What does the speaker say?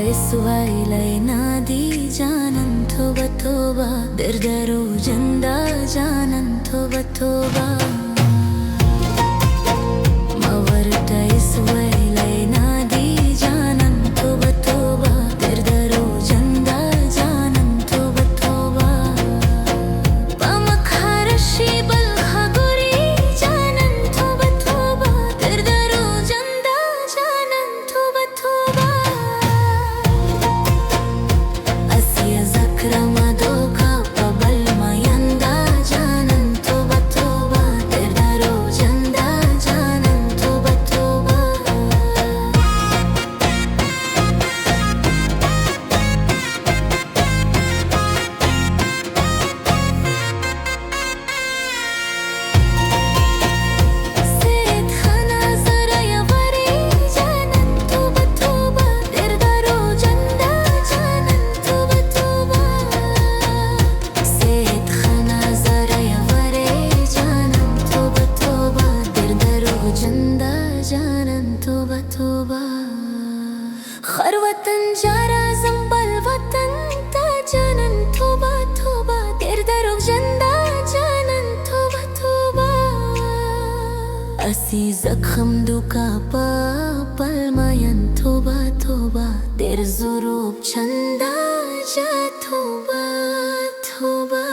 iswailay nadi janan toba toba derdaro janda janan toba toba mawarta iswailay nadi janan toba toba derdaro janda janan toba toba pamakharashi balkhaguri janan toba toba derdaro janda janan toba toba asiya zakrama doka pabal mayanda janan toba toba derdaro janda janan toba toba Seyit khana zaraya wari janan toba toba derdaro janda janan toba toba Seyit khana zaraya wari janan toba toba derdaro janda janan toba toba Khar watan jara zambal watan ta janan toba toba derdaro janda janan toba toba Asi zakham duka pa palmayan toba toba der zurub chanda ja toba toba